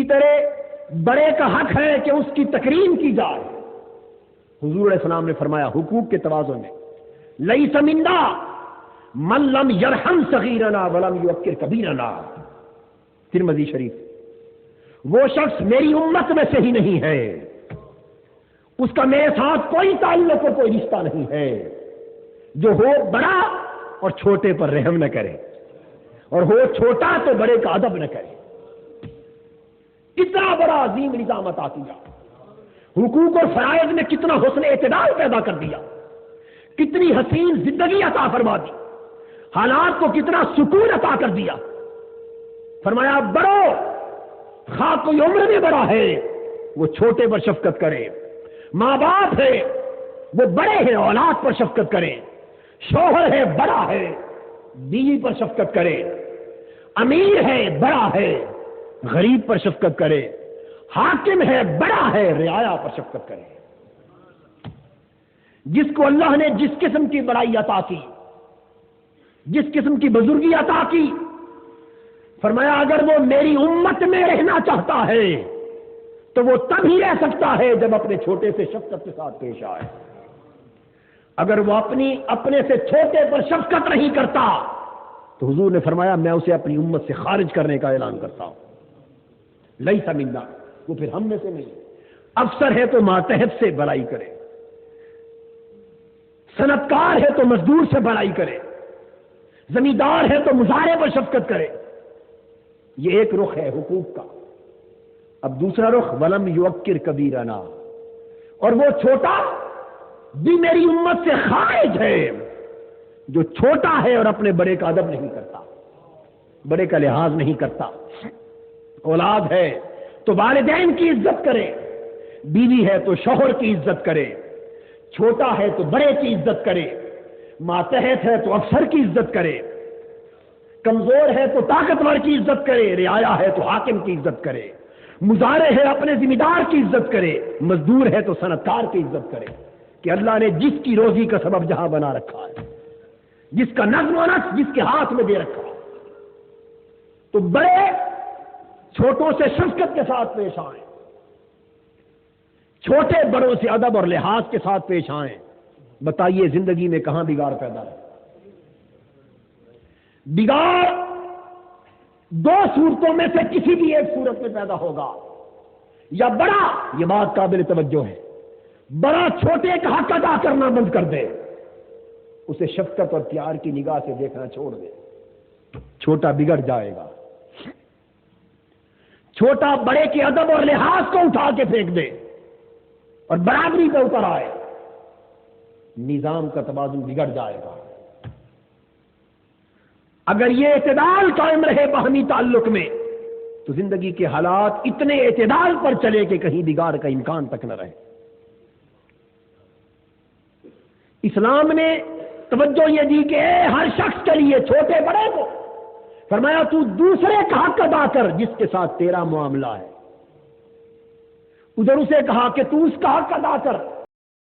طرح بڑے کا حق ہے کہ اس کی تکریم کی جائے. حضور علیہ السلام نے فرمایا حقوق کے توازن میں لیس منا من لم یرحم صغیرنا ولم یوقر کبیرنا. ترمذی شریف. وہ شخص میری امت میں سے ہی نہیں ہے، اس کا میرے ساتھ کوئی تعلق اور کوئی رشتہ نہیں ہے، جو ہو بڑا اور چھوٹے پر رحم نہ کرے اور ہو چھوٹا تو بڑے کا ادب نہ کرے. کتنا بڑا عظیم نظام عطا کیا، حقوق اور فرائض میں کتنا حسن اعتدال پیدا کر دیا، کتنی حسین زندگی عطا فرما دی، حالات کو کتنا سکون عطا کر دیا. فرمایا بڑو، خواہ کوئی عمر میں بڑا ہے وہ چھوٹے پر شفقت کرے، ماں باپ ہے وہ بڑے ہیں اولاد پر شفقت کرے، شوہر ہے بڑا ہے بیوی پر شفقت کرے، امیر ہے بڑا ہے غریب پر شفقت کرے، حاکم ہے بڑا ہے رعایا پر شفقت کرے. جس کو اللہ نے جس قسم کی بڑائی عطا کی، جس قسم کی بزرگی عطا کی، فرمایا اگر وہ میری امت میں رہنا چاہتا ہے تو وہ تب ہی رہ سکتا ہے جب اپنے چھوٹے سے شفقت کے ساتھ پیش آئے. اگر وہ اپنے سے چھوٹے پر شفقت نہیں کرتا تو حضور نے فرمایا میں اسے اپنی امت سے خارج کرنے کا اعلان کرتا ہوں. لیس منا، وہ پھر ہم میں سے نہیں. افسر ہے تو ماتحت سے بڑائی کرے، صنعتکار ہے تو مزدور سے بڑائی کرے، زمیندار ہے تو مزارع پر شفقت کرے. یہ ایک رخ ہے حقوق کا. اب دوسرا رخ ولم یوقر کبیرنا، اور وہ چھوٹا بھی میری امت سے خارج ہے جو چھوٹا ہے اور اپنے بڑے کا ادب نہیں کرتا، بڑے کا لحاظ نہیں کرتا. اولاد ہے تو والدین کی عزت کرے، بیوی ہے تو شوہر کی عزت کرے، چھوٹا ہے تو بڑے کی عزت کرے، ماتحت ہے تو افسر کی عزت کرے، کمزور ہے تو طاقتور کی عزت کرے، رعایا ہے تو حاکم کی عزت کرے، مزارع ہے اپنے ذمہ دار کی عزت کرے، مزدور ہے تو صنعتکار کی عزت کرے. کہ اللہ نے جس کی روزی کا سبب جہاں بنا رکھا ہے، جس کا نظم و نسق جس کے ہاتھ میں دے رکھا ہے، تو بڑے چھوٹوں سے شفقت کے ساتھ پیش آئیں، چھوٹے بڑوں سے ادب اور لحاظ کے ساتھ پیش آئیں. بتائیے زندگی میں کہاں بگاڑ پیدا ہے؟ بگاڑ دو صورتوں میں سے کسی بھی ایک صورت میں پیدا ہوگا. یا بڑا، یہ بات قابل توجہ ہے، بڑا چھوٹے کا حق ادا کرنا بند کر دے، اسے شفقت اور پیار کی نگاہ سے دیکھنا چھوڑ دے، چھوٹا بگڑ جائے گا. چھوٹا بڑے کے ادب اور لحاظ کو اٹھا کے پھینک دے اور برابری پہ اتر آئے، نظام کا توازن بگڑ جائے گا. اگر یہ اعتدال قائم رہے باہمی تعلق میں تو زندگی کے حالات اتنے اعتدال پر چلے کہ کہیں بگاڑ کا امکان تک نہ رہے. اسلام نے توجہ یہ دی کہ ہر شخص کے لیے چھوٹے بڑے کو فرمایا تو دوسرے کا حق ادا کر جس کے ساتھ تیرا معاملہ ہے. ادھر اسے کہا کہ تو اس کا حق ادا کر